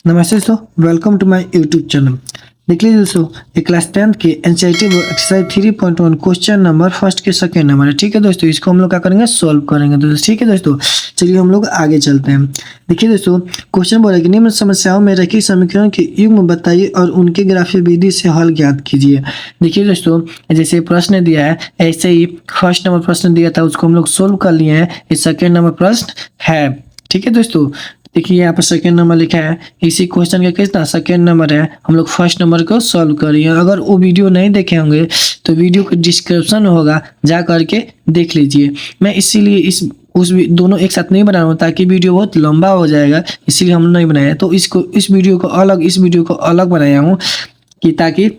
नमस्ते दोस्तों, welcome to my YouTube channel. देख लीजिए दोस्तों, ये क्लास 10th के NCERT exercise 3.1 question number first के सेकंड नंबर है। ठीक है दोस्तों, इसको हम लोग क्या करेंगे, सॉल्व करेंगे दोस्तों। ठीक है दोस्तों, चलिए हम लोग आगे चलते हैं। देखिए दोस्तों, क्वेश्चन बोला कि निम्न समस्याओं में रखी समीकरण के युग्म बताइए और उनके ग्राफीय विधि से हल ज्ञात कीजिए। देखिए दोस्तों, जैसे प्रश्न दिया है ऐसे ही फर्स्ट नंबर प्रश्न दिया था उसको हम लोग सोल्व कर लिए हैं। ये सेकेंड नंबर प्रश्न है। ठीक है दोस्तों, देखिए यहाँ पर सेकेंड नंबर लिखा है, इसी क्वेश्चन का कितना सेकेंड नंबर है। हम लोग फर्स्ट नंबर को सॉल्व करिए। अगर वो वीडियो नहीं देखे होंगे तो वीडियो का डिस्क्रिप्शन होगा, जा करके देख लीजिए। मैं इसीलिए दोनों एक साथ नहीं बना रहा हूँ ताकि वीडियो बहुत लंबा हो जाएगा, इसीलिए हम नहीं बनाया। तो इस वीडियो को अलग बनाया हूँ कि ताकि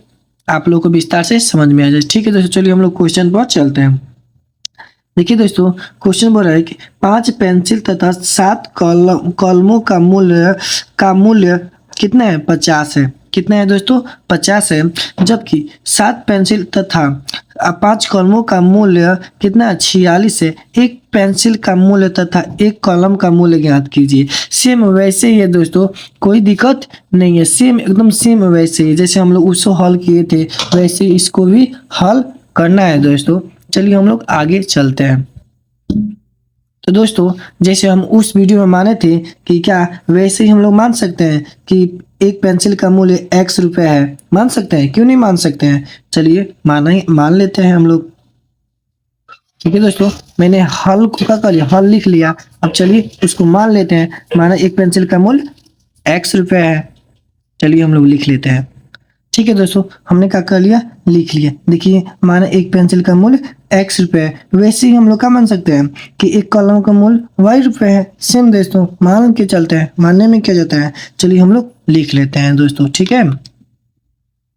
आप लोग को विस्तार से समझ में आ जाए। ठीक है दोस्तों, चलिए हम लोग क्वेश्चन पर चलते हैं। देखिए दोस्तों, क्वेश्चन बोल रहा है कि 5 पेंसिल तथा 7 कलमों का मूल्य कितना है, 50 है। कितना है दोस्तों, 50 है। जबकि 7 पेंसिल तथा 5 कलमों का मूल्य कितना है, 46 है। एक पेंसिल का मूल्य तथा एक कलम का मूल्य ज्ञात कीजिए। सेम वैसे ही है दोस्तों, कोई दिक्कत नहीं है। सेम एकदम सेम वैसे ही जैसे हम लोग उसको हल किए थे वैसे इसको भी हल करना है दोस्तों। चलिए हम लोग आगे चलते हैं। तो दोस्तों, जैसे हम उस वीडियो में माने थे कि क्या वैसे ही हम लोग मान सकते हैं कि एक पेंसिल का मूल्य x रुपए है। मान सकते हैं, क्यों नहीं मान सकते हैं। चलिए मान लेते हैं हम लोग। ठीक है दोस्तों, मैंने हल को क्या कर लिया, हल लिख लिया। अब चलिए उसको मान लेते हैं। माना एक पेंसिल का मूल्य x रुपए है। चलिए हम लोग लिख लेते हैं। ठीक है दोस्तों, हमने क्या कर लिया, लिख लिया। देखिए माना एक पेंसिल का मूल्य x रुपए है। वैसे ही हम लोग क्या मान सकते हैं कि एक कलम का मूल्य y रुपए है। सेम दोस्तों, मान के चलते हैं, मानने में क्या जाता है। चलिए हम लोग लिख लेते हैं दोस्तों। ठीक है,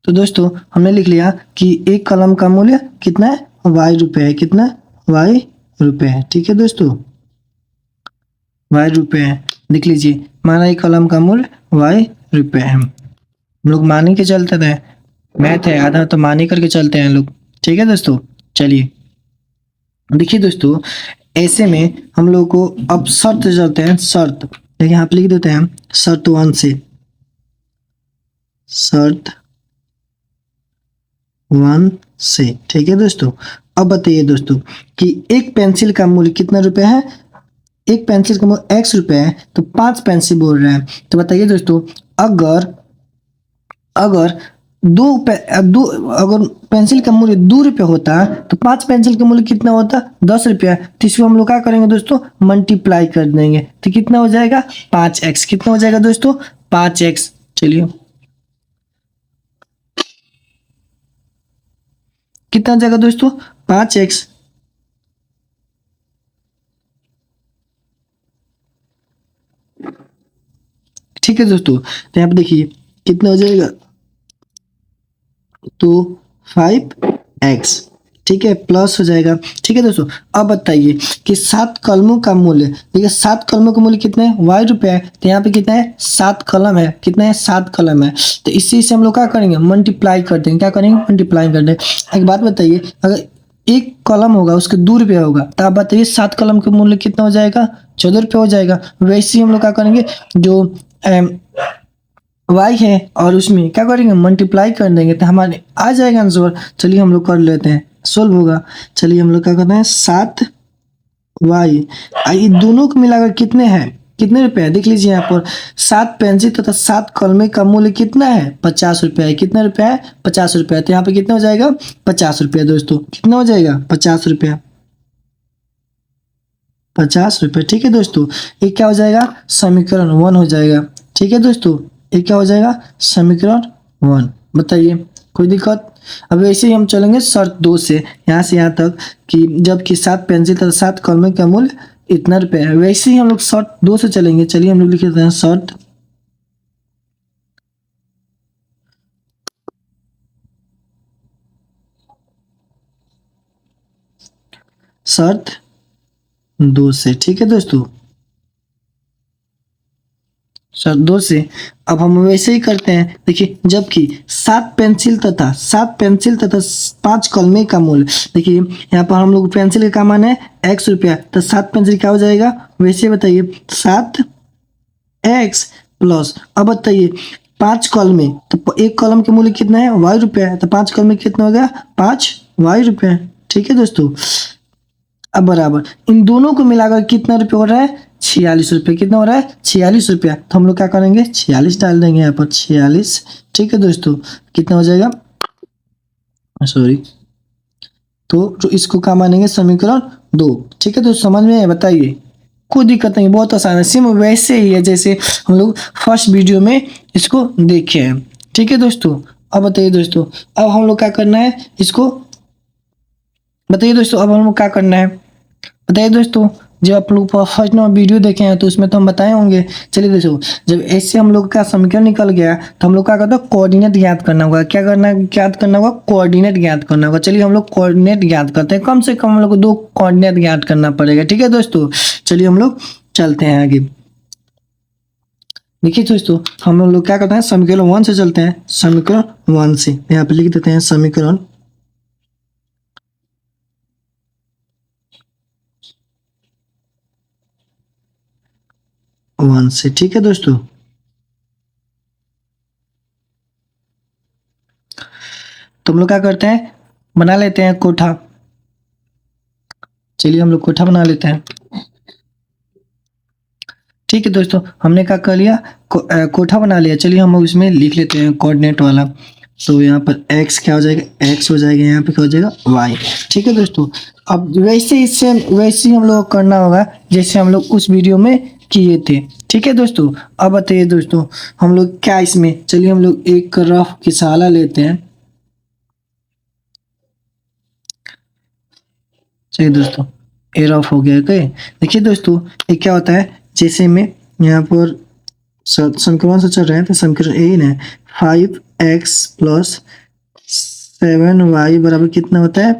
तो दोस्तों हमने लिख लिया कि एक कलम का मूल्य कितना है, y रुपए है। कितना, y रुपए है। ठीक है दोस्तों, y रुपए है। देख लीजिए, माना एक कलम का मूल्य y रुपए है। हम लोग मान के चलते थे, मैथ है आधा तो मान ही करके चलते हैं लोग। ठीक है दोस्तों, चलिए देखिए दोस्तों, ऐसे में हम लोग को अब शर्त चलते हैं। शर्त देखिए यहाँ पे लिख देते हैं, शर्त 1 से। शर्त 1 से। ठीक है दोस्तों, अब बताइए दोस्तों कि एक पेंसिल का मूल्य कितना रुपए है। एक पेंसिल का मूल्य x रुपए है, तो 5 पेंसिल बोल रहे हैं। तो बताइए दोस्तों, अगर अगर अगर पेंसिल का मूल्य 2 रुपये होता तो 5 पेंसिल का मूल्य कितना होता, 10 रुपया। तो इसको हम लोग क्या करेंगे दोस्तों, मल्टीप्लाई कर देंगे। तो कितना हो जाएगा, 5x। कितना हो जाएगा दोस्तों, 5x। चलिए कितना हो जाएगा दोस्तों, 5x। ठीक है दोस्तों, तो यहाँ पे देखिए कितना हो जाएगा, तो 5x। ठीक है, प्लस हो जाएगा। ठीक है दोस्तों, अब बताइए कि 7 कलमों का मूल्य। देखिए 7 कलमों का मूल्य कितना है, y रुपये है। तो यहाँ पे कितना है, 7 कलम है। कितना है, 7 कलम है। तो इसी से हम लोग क्या करेंगे, मल्टीप्लाई कर देंगे। क्या करेंगे, मल्टीप्लाई कर देंगे। एक बात बताइए, अगर एक कलम होगा उसके 2 रुपये होगा, तो आप बताइए 7 कलम का मूल्य कितना हो जाएगा, 14 रुपये हो जाएगा। वैसे ही हम लोग क्या करेंगे, जो y है और उसमें क्या करेंगे, मल्टीप्लाई कर देंगे तो हमारे आ जाएगा आंसर। चलिए हम लोग कर लेते हैं, सोल्व होगा। चलिए हम लोग क्या करते हैं, 7y ये दोनों को मिलाकर कितने हैं, कितने रुपए है। देख लीजिए यहाँ पर 7 पेंसिल तथा 7 कलमे का मूल्य कितना है, 50 रुपये है। कितना रुपया है, 50 रुपये। तो यहाँ पे कितना हो जाएगा, 50 रुपये दोस्तों। कितना हो जाएगा, 50 रुपये, 50 रुपये। ठीक है दोस्तों, ये क्या हो जाएगा, समीकरण 1 हो जाएगा। ठीक है दोस्तों, ये क्या हो जाएगा, समीकरण 1। बताइए कोई दिक्कत। अब वैसे ही हम चलेंगे शर्त 2 से, यहाँ से यहाँ तक कि जबकि 7 पेंसिल तथा 7 कलमे का मूल्य इतना रुपये है। वैसे ही हम लोग शर्त 2 से चलेंगे। चलिए हम लोग लिख देते हैं शर्त 2 से। ठीक है दोस्तों, शर्त 2 से अब हम वैसे ही करते हैं। देखिए जबकि 7 पेंसिल तथा 5 कलमे का मूल्य। देखिए यहाँ पर हम लोग पेंसिल का मान है x रुपया, तो 7 पेंसिल क्या हो जाएगा, वैसे बताइए 7x प्लस, अब बताइए 5 कॉलम में तो एक कॉलम के मूल्य कितना है, वाई रुपया है, तो 5 कॉलम में कितना हो गया, 5 वाई रुपया। ठीक है दोस्तों, अब बराबर इन दोनों को मिलाकर कितना रुपये हो रहा है, 46 रुपये। कितना हो रहा है, 46 रुपया। तो हम लोग क्या करेंगे, 46 डाल देंगे यहाँ पर, 46। ठीक है दोस्तों, कितना हो जाएगा, सॉरी, तो इसको क्या मानेंगे, समीकरण 2। ठीक है दोस्तों, समझ में है, बताइए, कोई दिक्कत नहीं, बहुत आसान है, सेम वैसे ही है जैसे हम लोग फर्स्ट वीडियो में इसको देखे हैं। ठीक है दोस्तों, अब बताइए दोस्तों, अब हम लोग क्या करना है, इसको बताइए दोस्तों, अब हम लोग क्या करना है, बताइए दोस्तों। जब आप लोग फर्स्ट नंबर वीडियो देखे हैं तो उसमें तो हम बताए होंगे। चलिए दोस्तों, जब ऐसे हम लोग का समीकरण निकल गया तो हम लोग क्या करते हैं, कोऑर्डिनेट ज्ञात करना होगा। क्या करना, ज्ञात करना होगा, कोऑर्डिनेट ज्ञात करना होगा। चलिए हम लोग कोऑर्डिनेट ज्ञात करते हैं, कम से कम हम लोग को 2 कोऑर्डिनेट ज्ञात करना पड़ेगा। ठीक है दोस्तों, चलिए हम लोग चलते हैं आगे। देखिए दोस्तों, हम लोग क्या करते हैं, समीकरण 1 से चलते हैं, समीकरण 1 से यहाँ पे लिख देते हैं समीकरण 1 से। ठीक है दोस्तों, तो हम लोग क्या करते हैं, बना लेते हैं कोठा। चलिए हम लोग कोठा बना लेते हैं। ठीक है दोस्तों, हमने क्या कर लिया, कोठा बना लिया। चलिए हम लोग इसमें लिख लेते हैं कोऑर्डिनेट वाला। तो यहाँ पर x क्या हो जाएगा, x हो जाएगा, यहाँ पे क्या हो जाएगा, y। ठीक है दोस्तों, अब वैसे ही हम लोग करना होगा जैसे हम लोग उस वीडियो में किए थे। ठीक है दोस्तों, अब बताइए दोस्तों, हम लोग क्या इसमें, चलिए हम लोग एक रफ किसाला लेते हैं। चलिए दोस्तों, ए रफ हो गया। ओके, देखिए दोस्तों, ये क्या होता है, जैसे में यहाँ पर समीकरण से चल रहे हैं तो समीकरण ए है, 5x प्लस 7y बराबर कितना होता है,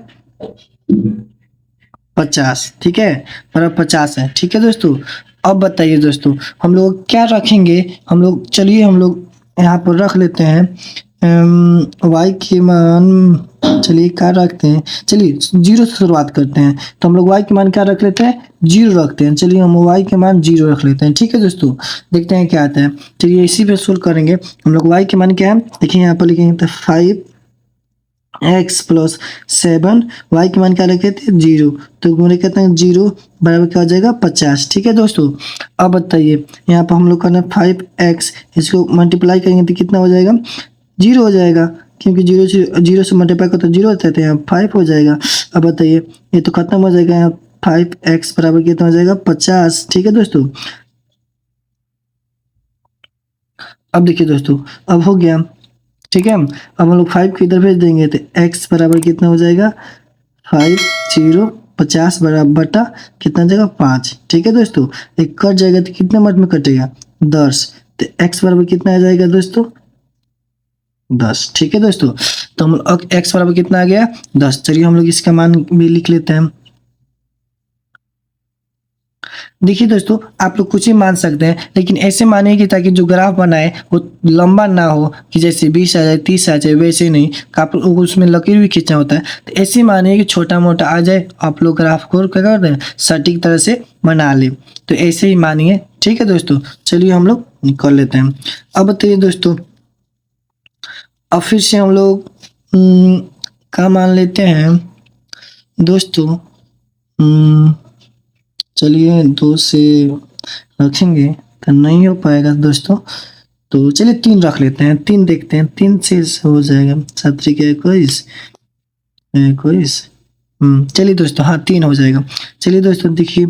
50। ठीक है, बराबर 50 है। ठीक है दोस्तों, अब बताइए दोस्तों, हम लोग क्या रखेंगे, हम लोग चलिए हम लोग यहाँ पर रख लेते हैं y के मान, चलिए क्या रखते हैं, चलिए 0 से शुरुआत करते हैं। तो हम लोग y के मान क्या रख लेते हैं, 0 रखते हैं। चलिए हम y के मान 0 रख लेते हैं। ठीक है दोस्तों, देखते हैं क्या आता है। चलिए इसी पे सोल्व करेंगे। हम लोग y के मान क्या है, देखिए यहाँ पर लिखेंगे तो 5x प्लस 7, y के मान क्या रखे थे, 0। तो बोले कहते हैं 0 बराबर क्या हो जाएगा, 50। ठीक है दोस्तों, अब बताइए यहाँ पर हम लोग करना 5x, इसको मल्टीप्लाई करेंगे तो कितना हो जाएगा, 0 हो जाएगा, क्योंकि 0 से मल्टीप्लाई करते 0 होता है, तो यहाँ 5 हो जाएगा। अब बताइए, ये तो खत्म हो जाएगा, यहाँ 5x बराबर कितना हो जाएगा, 50। ठीक है दोस्तों, अब देखिए दोस्तों, अब हो गया। ठीक है, अब हम लोग 5 को इधर भेज देंगे तो x बराबर कितना हो जाएगा, 5 0 50 बराबर बटा कितना हो जाएगा, 5। ठीक है दोस्तों, एक कट जाएगा तो कितने मट में कटेगा, 10। तो x बराबर कितना आ जाएगा दोस्तों, 10। ठीक है दोस्तों, तो हम लोग x बराबर कितना आ गया, 10। चलिए हम लोग इसका मान भी लिख लेते हैं। देखिए दोस्तों, आप लोग कुछ ही मान सकते हैं, लेकिन ऐसे मानिए कि ताकि जो ग्राफ बनाए वो लंबा ना हो, कि जैसे 20 आ जाए 30 आ जाए, वैसे नहीं, आप लोग उसमें लकीर भी खींचना होता है। तो ऐसे मानिए कि छोटा मोटा आ जाए, आप लोग ग्राफ को क्या कर दें, सटीक तरह से बना ले। तो ऐसे ही मानिए। ठीक है दोस्तों, चलिए हम लोग कर लेते हैं। अब बताइए दोस्तों, अब फिर से हम लोग क्या मान लेते हैं दोस्तों, चलिए 2 से रखेंगे तो नहीं हो पाएगा दोस्तों, तो चलिए 3 रख लेते हैं। 3 देखते हैं, 3 से हो जाएगा, 7 3 21 21। चलिए दोस्तों, हाँ 3 हो जाएगा। चलिए दोस्तों देखिए,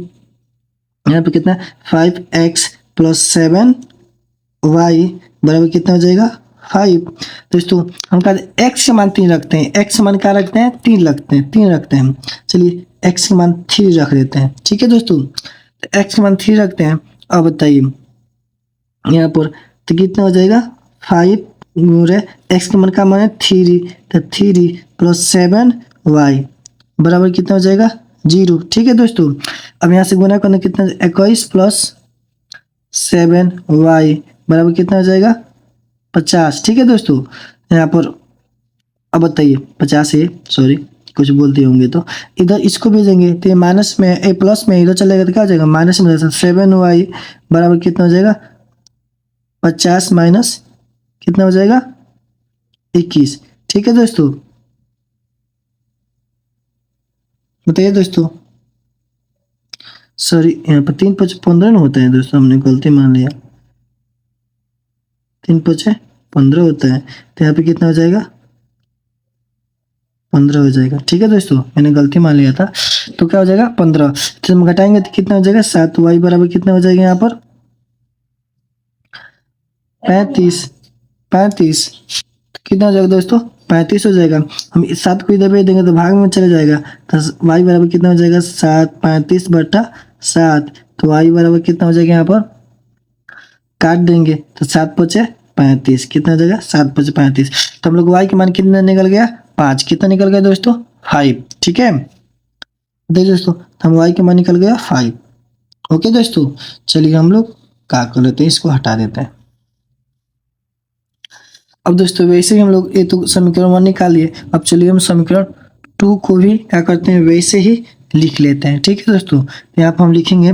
यहाँ पे कितना, 5x प्लस 7y बराबर कितना हो जाएगा, 5। दोस्तों हम कहते हैं x के मान 3 रखते हैं, x के मान क्या रखते हैं, 3 रखते हैं। चलिए x के मान 3 रख देते हैं। ठीक है दोस्तों, तो x के मान 3 रखते हैं। अब बताइए यहाँ पर तो कितना हो जाएगा, 5 गुणे x के मान का मान है 3, तो 3 प्लस 7y बराबर कितना हो जाएगा, 0। ठीक है दोस्तों, अब यहाँ से गुना करना कितना, 21 प्लस 7y बराबर कितना हो जाएगा, 50। ठीक है दोस्तों, यहाँ पर अब बताइए 50 है, सॉरी कुछ बोलते होंगे तो इधर इसको भेजेंगे तो ये माइनस में, ए प्लस में इधर चलेगा तो क्या हो जाएगा, माइनस में। 7y बराबर कितना हो जाएगा, 50 माइनस कितना हो जाएगा 21। ठीक है दोस्तों, बताइए दोस्तों। सॉरी, यहाँ पर 3×5 = 15 न होता है दोस्तों, हमने गलती मान लिया। 3×5 = 15 होता है, तो यहाँ पे कितना हो जाएगा 15 हो जाएगा। ठीक है दोस्तों, मैंने गलती मान लिया था। तो क्या हो जाएगा 15, तो हम घटाएंगे तो कितना हो जाएगा 7। वाई बराबर कितना हो जाएगा यहाँ पर 35। 35 कितना हो जाएगा दोस्तों 35 हो जाएगा। हम इस 7 को इधर भेज देंगे तो भाग में चला जाएगा, तो वाई बराबर कितना हो जाएगा 7, 35/7। तो वाई बराबर कितना हो जाएगा यहाँ पर, काट देंगे तो 7×5 = 35। कितना हो जाएगा 7×5 = 35। तो हम लोग वाई के मान कितना निकल गया 5। कितना निकल गया दोस्तों 5। ठीक है, देखिए दोस्तों, तो हम वाई के मान निकल गया 5। ओके दोस्तों, चलिए हम लोग क्या कर लेते हैं, इसको हटा देते हैं। अब दोस्तों वैसे ही हम लोग ये तो समीकरण 1 निकाल लिए। अब चलिए हम समीकरण 2 को भी क्या करते हैं, वैसे ही लिख लेते हैं। ठीक है दोस्तों, यहाँ पर हम लिखेंगे,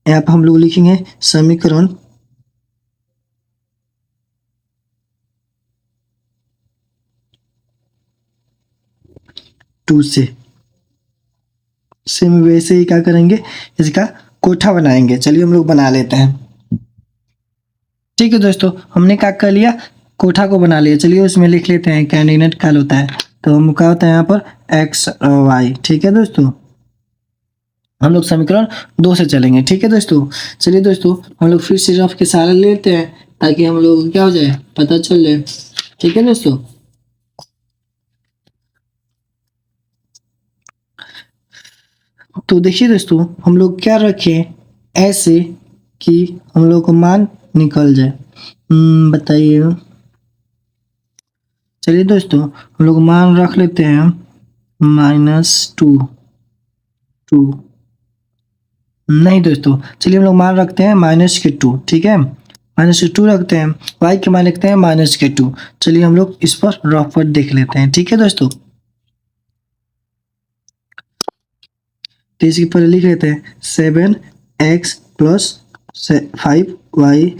यहाँ पर हम लोग लिखेंगे समीकरण 2 से हम वैसे ही क्या करेंगे, इसका कोठा बनाएंगे। चलिए हम लोग बना लेते हैं। ठीक है दोस्तों, हमने क्या कर लिया, कोठा को बना लिया। चलिए उसमें लिख लेते हैं कैंडिडेट क्या होता है। तो हम क्या होता है यहाँ पर एक्स वाई। ठीक है दोस्तों, हम लोग समीकरण 2 से चलेंगे। ठीक है दोस्तों, चलिए दोस्तों हम लोग फिर से रफ के सहारा लेते हैं ताकि हम लोग क्या हो जाए, पता चल जाए। ठीक है दोस्तों, तो देखिए दोस्तों, हम लोग क्या रखें ऐसे कि हम लोग को मान निकल जाए। बताइए। चलिए दोस्तों हम लोग मान रख लेते हैं -2। नहीं दोस्तों, चलिए हम लोग मान रखते हैं -2। ठीक है, -2 रखते हैं। y के मान रखते हैं -2। चलिए हम लोग इस पर रफ पर देख लेते हैं। ठीक है दोस्तों, तो इसके पहले लिख लेते हैं 7x + 5y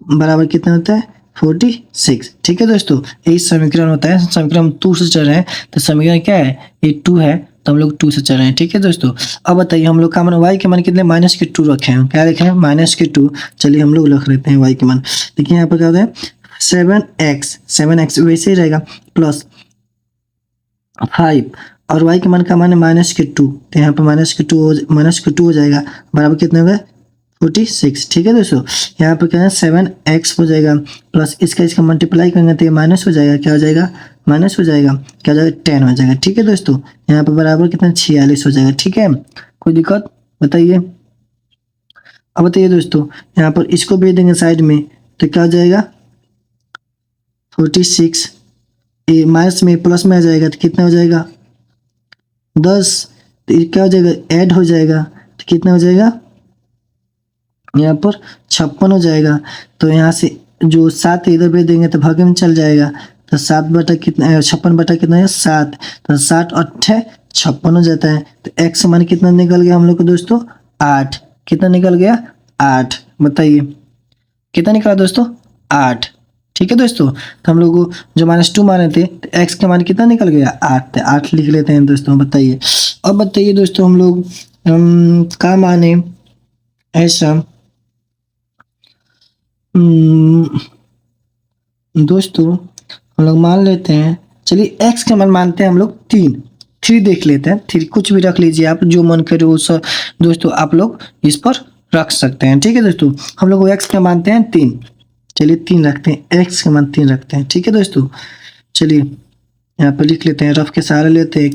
बराबर कितना होता है 46। ठीक है दोस्तों, यही समीकरण होता है। समीकरण हम 2 से चल रहे हैं, तो समीकरण क्या है, ये 2 है, तो हम लोग 2 से चल रहे हैं। ठीक है दोस्तों, अब बताइए हम लोग का मान y के मान कितने -2 रखे हैं। क्या रखे हैं -2। चलिए हम लोग रख लेते हैं y के मान। देखिए यहाँ पर क्या होता है 7x वैसे ही रहेगा प्लस 5 और y के मान का मान है -2। तो यहाँ पर -2 हो जाएगा, बराबर कितने होगा 46। ठीक है दोस्तों, यहाँ पर क्या है 7x हो जाएगा प्लस इसका मल्टीप्लाई करेंगे तो ये माइनस हो जाएगा। क्या हो जाएगा माइनस हो जाएगा, क्या हो जाएगा 10 हो जाएगा। ठीक है दोस्तों, यहाँ पर बराबर कितना 46 हो जाएगा। ठीक है, कोई दिक्कत बताइए। अब बताइए दोस्तों, यहाँ पर इसको भेज देंगे साइड में तो क्या हो जाएगा 46। ये माइनस में प्लस में आ जाएगा तो कितना हो जाएगा 10। तो ये क्या हो जाएगा ऐड हो जाएगा तो कितना हो जाएगा यहाँ पर 56 हो जाएगा। तो यहाँ से जो 7 इधर भेज देंगे तो भागे में चल जाएगा। तो 7 बटा कितना 56 बटा कितना है 7। तो 7 और 8 56 हो जाता है। तो x मान कितना निकल गया हम लोग को दोस्तों 8। कितना निकल गया 8, बताइए कितना निकला दोस्तों 8। ठीक है दोस्तों, तो हम लोग जो -2 माने थे तो x का मान कितना निकल गया 8। तो 8 लिख लेते हैं दोस्तों। बताइए, अब बताइए दोस्तों हम लोग का माने ऐसा दोस्तों हम लोग मान लेते हैं, चलिए x का मान मानते हैं हम लोग 3 देख लेते हैं। 3 कुछ भी रख लीजिए आप, जो मन करे वो सब दोस्तों आप लोग इस पर रख सकते हैं। ठीक है दोस्तों, हम लोग x का मानते हैं 3। चलिए 3 रखते हैं, x का मान 3 रखते हैं। ठीक है दोस्तों, चलिए यहाँ पर लिख लेते हैं, रफ के सहारे लेते हैं।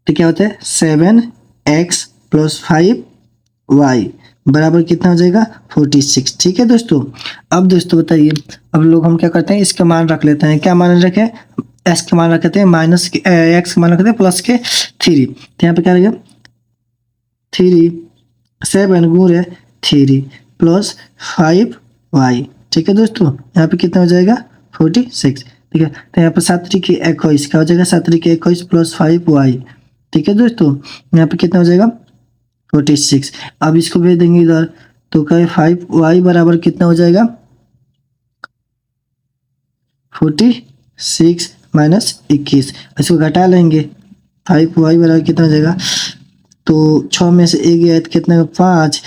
तो क्या होता है 7x + 5y बराबर कितना हो जाएगा 46। ठीक है दोस्तों, अब दोस्तों बताइए, अब लोग हम क्या करते हैं इसका मान रख लेते हैं। क्या मान रखे x का मान रखते हैं x का मान रखते हैं प्लस के 3। तो यहाँ पे क्या रहेगा 3 7 गुणे 3 + 5y। ठीक है दोस्तों, यहाँ पे कितना हो जाएगा 46। ठीक है, तो यहाँ पर 7 × 21 क्या हो जाएगा 7 × 21 + 5y। ठीक है दोस्तों, यहाँ पे कितना हो जाएगा 46। अब इसको भेज देंगे इधर, तो कहे 5y बराबर कितना हो जाएगा 46 माइनस 21। इसको घटा लेंगे, 5y बराबर कितना हो जाएगा, तो 6 में से 1 गया तो कितना 5,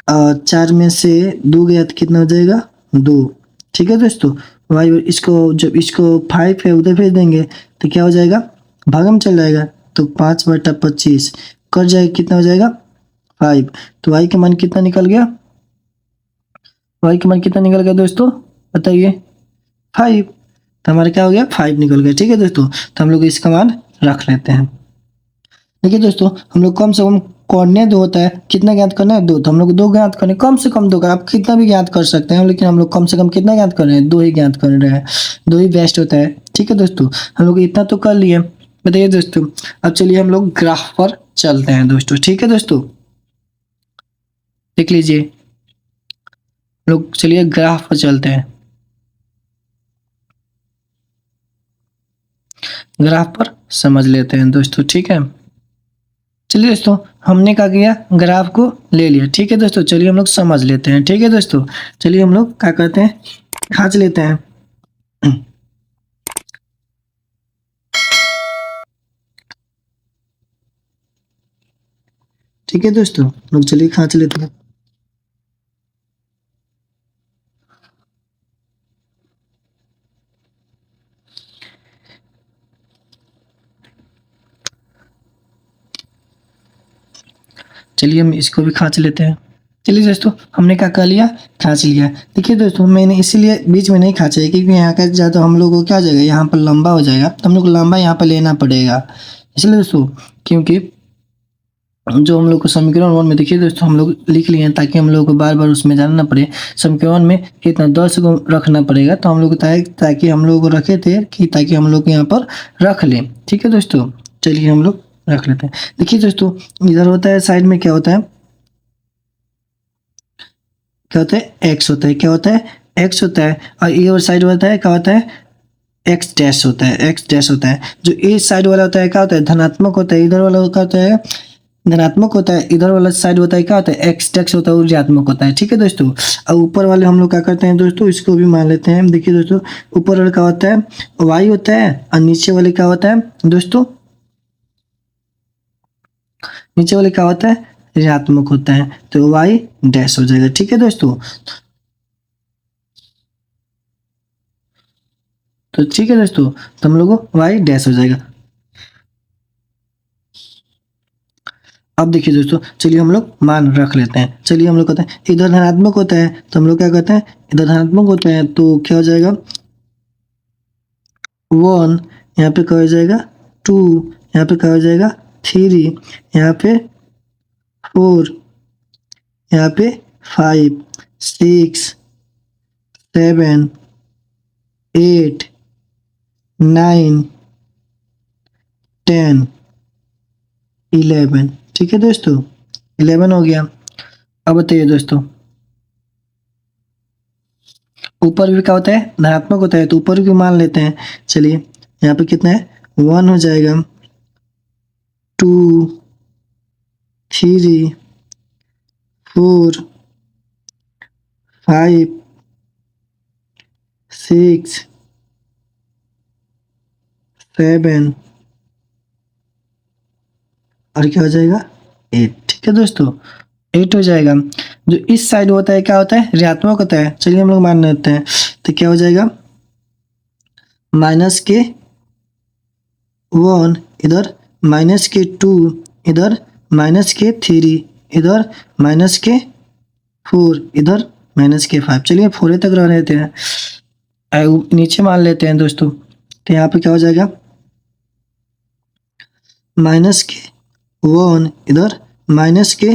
और 4 में से 2 गया तो कितना हो जाएगा 2। ठीक है दोस्तों, y इसको जब इसको 5 है उधर भेज देंगे तो क्या हो जाएगा, भागम चल जाएगा, तो 5/25 कर जाएगा, कितना हो जाएगा 5। तो y का मान कितना निकल गया, y का मान कितना निकल गया दोस्तों बताइए 5। तो हमारा क्या हो गया 5 निकल गया। ठीक है दोस्तों, तो हम लोग इसका मान रख लेते हैं। देखिए दोस्तों, हम लोग कम से कम कोऑर्डिनेट होता है कितना ज्ञात करना है 2, तो हम लोग 2 ज्ञात करने, कम से कम 2 का, आप कितना भी ज्ञात कर सकते हैं, लेकिन हम लोग कम से कम कितना ज्ञात कर रहे हैं 2 ही ज्ञात कर रहे हैं, 2 ही बेस्ट होता है। ठीक है दोस्तों, हम लोग इतना तो कर लिए। बताइए दोस्तों, अब चलिए हम लोग ग्राफ पर चलते हैं दोस्तों। ठीक है दोस्तों, देख लीजिए, लोग चलिए ग्राफ पर चलते हैं, ग्राफ पर समझ लेते हैं दोस्तों। ठीक है, चलिए दोस्तों, हमने क्या किया, ग्राफ को ले लिया। ठीक है दोस्तों, चलिए हम लोग समझ लेते हैं। ठीक है दोस्तों, चलिए हम लोग क्या करते हैं, खांच लेते हैं। ठीक है दोस्तों, लोग चलिए खांच लेते हैं। चलिए हम इसको भी खांच लेते हैं। चलिए दोस्तों, हमने क्या कर लिया, खांच लिया। देखिए दोस्तों, मैंने इसीलिए बीच में नहीं खांचा है, क्योंकि यहाँ का ज़्यादा हम लोग को क्या हो जाएगा, यहाँ पर लंबा हो जाएगा, तो हम लोग को लंबा यहाँ पर लेना पड़ेगा। इसलिए दोस्तों, क्योंकि जो हम लोग को समीकरण 1 में, देखिए दोस्तों, हम लोग लिख लिए हैं ताकि हम लोग को बार बार उसमें जाना ना पड़े। समीकरण में कितना 10 को रखना पड़ेगा, तो हम लोग ताकि हम लोग को रखे थे कि ताकि हम लोग यहाँ पर रख लें। ठीक है दोस्तों, चलिए हम लोग रख लेते हैं। देखिए दोस्तों, इधर होता है साइड में क्या होता है, क्या होता है एक्स होता है, क्या होता है एक्स होता है, और ये और साइड होता है क्या होता है एक्स डैश होता है, एक्स डैश होता है। जो ये साइड वाला होता है क्या होता है धनात्मक होता है, इधर वाला क्या होता है धनात्मक होता है, इधर वाला साइड होता है क्या होता है एक्स डैश होता है, ऋणात्मक होता है। ठीक है दोस्तों, और ऊपर वाले हम लोग क्या करते हैं दोस्तों, इसको भी मान लेते हैं। देखिए दोस्तों, ऊपर वाला क्या होता है वाई होता है, और नीचे वाले क्या होता है दोस्तों, नीचे वाले क्या होता है ऋणात्मक होता है, तो वाई डैश हो जाएगा। ठीक है दोस्तों, तो ठीक है दोस्तों, तो हम लोग को वाई डैश हो जाएगा। अब देखिए दोस्तों, चलिए हम लोग मान रख लेते हैं। चलिए हम लोग कहते हैं इधर धनात्मक होता है, तो हम लोग क्या कहते हैं इधर धनात्मक होता है, तो क्या हो जाएगा 1, यहाँ पे क्या हो जाएगा 2, यहाँ पे क्या हो जाएगा 3, यहाँ पे 4, यहाँ पे 5, 6, 7, 8, 9, 10, 11। ठीक है दोस्तों, 11 हो गया। अब बताइए दोस्तों, ऊपर भी क्या होता है धनात्मक होता है, तो ऊपर भी मान लेते हैं। चलिए, यहाँ पे कितना है 1 हो जाएगा, 2, 3, 4, 5, 6, 7, और क्या हो जाएगा 8। ठीक है दोस्तों, 8 हो जाएगा। जो इस साइड होता है क्या होता है ऋणात्मक होता है। चलिए हम लोग मान लेते हैं, तो क्या हो जाएगा माइनस के 1 इधर, माइनस के 2 इधर, माइनस के 3 इधर, माइनस के 4 इधर, माइनस के 5। चलिए 4 तक रह लेते हैं, नीचे मान लेते हैं दोस्तों। तो यहाँ पे क्या हो जाएगा माइनस के 1 इधर, माइनस के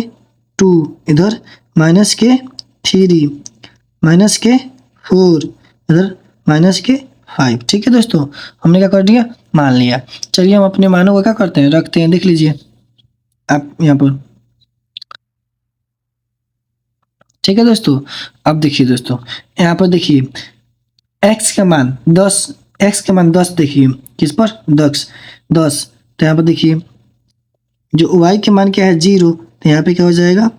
2 इधर, माइनस के 3, माइनस के 4 इधर, माइनस के 5। ठीक है दोस्तों, हमने क्या कर दिया मान लिया। चलिए हम अपने मानों को क्या करते हैं रखते हैं, देख लीजिए आप यहाँ पर। ठीक है दोस्तों, अब देखिए दोस्तों, यहाँ पर देखिए x का मान 10, x का मान 10 देखिए किस पर 10। तो यहाँ पर देखिए जो y के मान क्या है 0, तो यहाँ पे क्या हो जाएगा,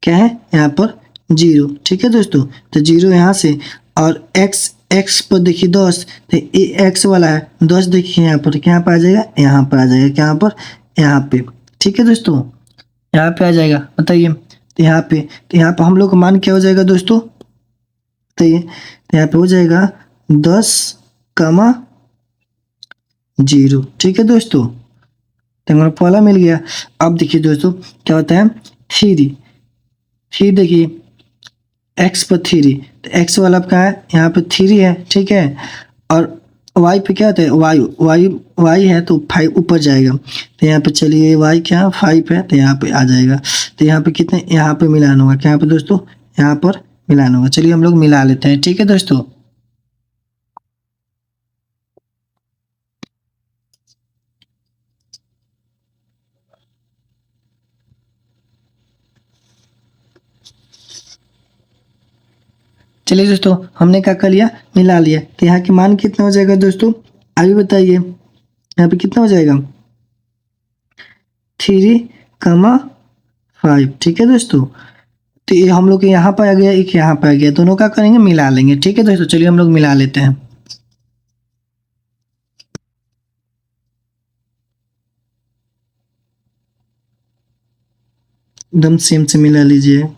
क्या है यहाँ पर 0। ठीक है दोस्तों, तो 0 यहाँ से, और x पर देखिए 10, तो ये x वाला है 10, देखिए यहाँ पर क्या पर आ जाएगा, यहाँ पर आ जाएगा, क्या पर, यहाँ पे। ठीक है दोस्तों, यहाँ पे आ जाएगा, बताइए। तो यहाँ पे हम लोग का मान क्या हो जाएगा दोस्तों, बताइए। तो यहाँ पे हो जाएगा 10,0। ठीक है दोस्तों, तो हमारा पहला मिल गया। अब देखिए दोस्तों क्या होता है, 3 फिर देखिए x पर 3, तो x वाला कहाँ है, यहाँ पे 3 है। ठीक है, और y पे क्या होता है, y है तो 5 ऊपर जाएगा। तो यहाँ पे चलिए y क्या 5 है, तो यहाँ पे आ जाएगा। तो यहाँ पे कितने, यहाँ पे मिलान होगा, क्या पे दोस्तों, यहाँ पर मिलान होगा। चलिए हम लोग मिला लेते हैं। ठीक है दोस्तों, चलिए दोस्तों हमने क्या कर लिया, मिला लिया। तो यहाँ की मान कितना हो जाएगा दोस्तों, अभी बताइए। यहाँ पे कितना हो जाएगा, 3,5। ठीक है दोस्तों, तो ये हम लोग के यहाँ पर आ गया, एक यहाँ पर आ गया, दोनों का करेंगे, मिला लेंगे। ठीक है दोस्तों, चलिए हम लोग मिला लेते हैं। एकदम सेम से मिला लीजिए।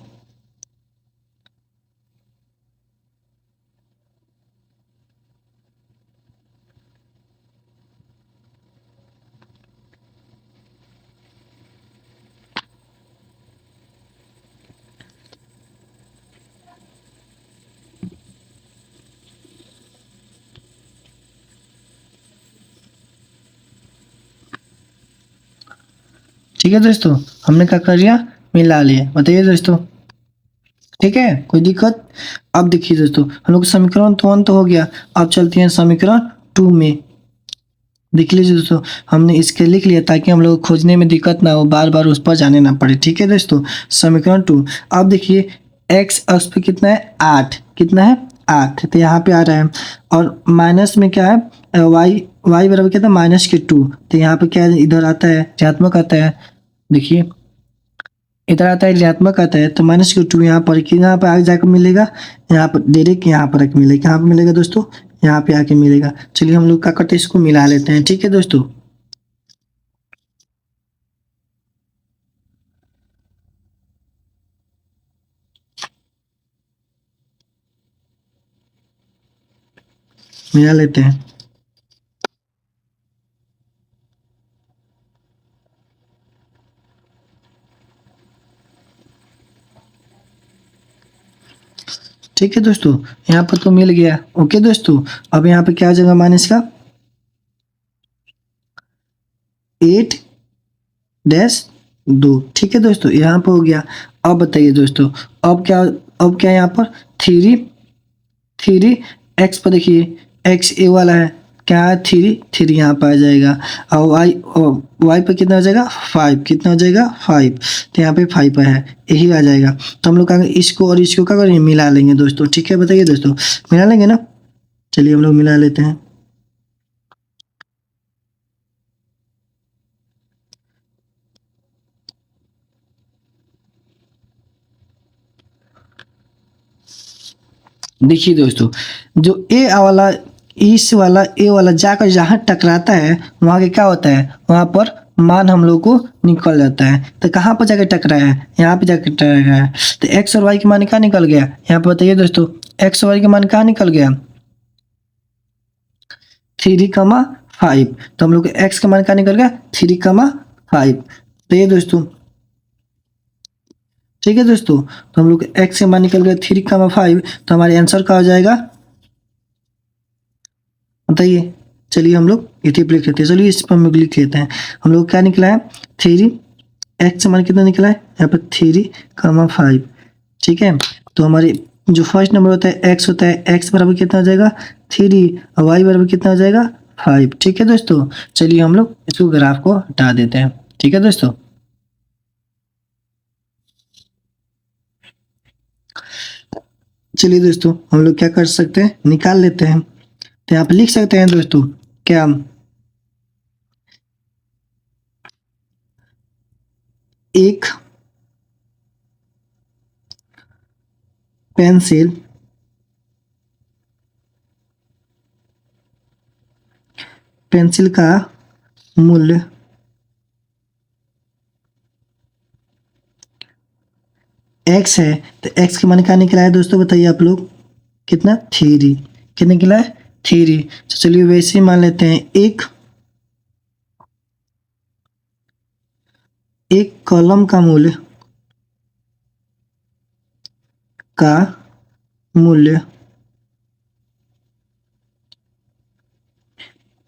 ठीक है दोस्तों, हमने क्या कर लिया, मिला लिया। बताइए दोस्तों, ठीक है, कोई दिक्कत। अब देखिए दोस्तों, हम लोग समीकरण तो 1 तो हो गया, अब चलते हैं समीकरण 2 में। देख लीजिए दोस्तों, हमने इसके लिख लिया ताकि हम लोग को खोजने में दिक्कत ना हो, बार बार उस पर जाने ना पड़े। ठीक है दोस्तों, समीकरण 2। अब देखिए x अक्ष पे कितना है, 8, कितना है 8, तो यहाँ पे आ रहा है। और माइनस में क्या है, y बराबर कितना, -2, तो यहाँ पे क्या है, इधर आता है ऋणात्मक आता है। देखिए इधर आता है ऋणात्मक आता है, तो -2 यहाँ पर, कि यहाँ पर आगे जाकर मिलेगा, यहाँ पर डायरेक्ट यहाँ पर आके मिलेगा। यहाँ पर मिलेगा दोस्तों, यहाँ पे आके मिलेगा। चलिए हम लोग क्या करते हैं, इसको मिला लेते हैं। ठीक है दोस्तों, मिला लेते हैं। ठीक है दोस्तों, यहाँ पर तो मिल गया। ओके दोस्तों, अब यहाँ पे क्या आ जाएगा, माइनस का 8-2। ठीक है दोस्तों, यहाँ पर हो गया। अब बताइए दोस्तों, अब क्या यहाँ पर 3 x पर देखिए, x ए वाला है, क्या है 3 यहाँ पर आ जाएगा। और y पर कितना हो जाएगा, 5, कितना हो जाएगा 5, तो यहाँ पे 5 है, यही आ जाएगा। तो हम लोग कहेंगे इसको और इसको क्या करेंगे, मिला लेंगे दोस्तों। ठीक है, बताइए दोस्तों, मिला लेंगे ना। चलिए हम लोग मिला लेते हैं। देखिए दोस्तों, जो ए वाला जाकर जहाँ टकराता है, वहाँ के क्या होता है, वहाँ पर मान हम लोग को निकल जाता है। तो कहाँ पर जाकर टकराया है, यहाँ पे जाकर टकराया है। तो एक्स और वाई के मान कहाँ निकल गया, यहाँ पर बताइए दोस्तों, एक्स और वाई के मान कहाँ निकल गया, 3,5। तो हम लोग एक्स का मान कहाँ निकल गया, 3,5। तो ये दोस्तों, ठीक है दोस्तों, तो हम लोग एक्स का मान निकल गया 3,5। तो हमारे आंसर का हो जाएगा, बताइए। चलिए हम लोग इसे लिख लेते हैं। चलिए इस पर हम लोग लिख लेते हैं। हम लोग क्या निकला है, 3, एक्स मान कितना निकला है, यहाँ पर 3,5। ठीक है, तो हमारे जो फर्स्ट नंबर होता है एक्स होता है, एक्स बराबर कितना हो जाएगा 3, और वाई बराबर कितना हो जाएगा 5। ठीक है दोस्तों, चलिए हम लोग इसको ग्राफ को हटा देते हैं। ठीक है दोस्तों, चलिए दोस्तों हम लोग क्या कर सकते हैं, निकाल लेते हैं। तो यहाँ पे लिख सकते हैं दोस्तों, क्या एक पेंसिल का मूल्य x है, तो x के मान क्या निकला है दोस्तों, बताइए आप लोग, कितना, 3। कितना निकला है, 3। तो चलिए वैसे ही मान लेते हैं एक कॉलम का मूल्य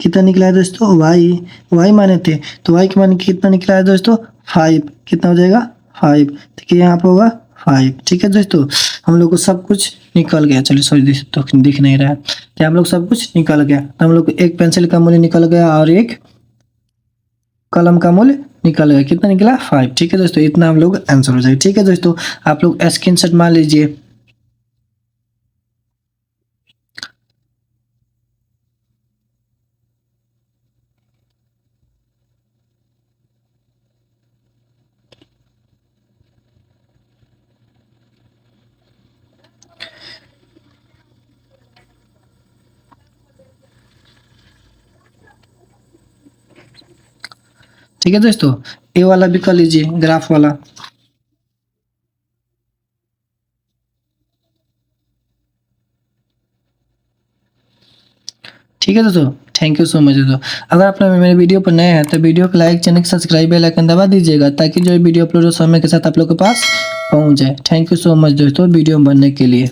कितना निकला है दोस्तों, y माने थे, तो y के मान कितना निकला है दोस्तों, 5। कितना हो जाएगा, 5। देखिए यहाँ पे होगा 5। ठीक है दोस्तों, हम लोग को सब कुछ निकल गया। चलिए सॉरी तो दिख नहीं रहा है, तो हम लोग सब कुछ निकल गया। तो हम लोग को एक पेंसिल का मूल्य निकल गया और एक कलम का मूल्य निकल गया। कितना निकला, 5। ठीक है दोस्तों, इतना हम लोग आंसर हो जाएगा। ठीक है दोस्तों, आप लोग स्क्रीनशॉट मान लीजिए। ठीक है दोस्तों, ए वाला भी कर लीजिए, ग्राफ वाला। ठीक है दोस्तों, थैंक यू सो मच दोस्तों। अगर आप मेरे वीडियो पर नए हैं तो वीडियो को लाइक, चैनल को सब्सक्राइब, बेल आइकन दबा दीजिएगा, ताकि जो वीडियो अपलोड हो समय के साथ आप लोग के पास पहुंच जाए। थैंक यू सो मच दोस्तों वीडियो बनने के लिए।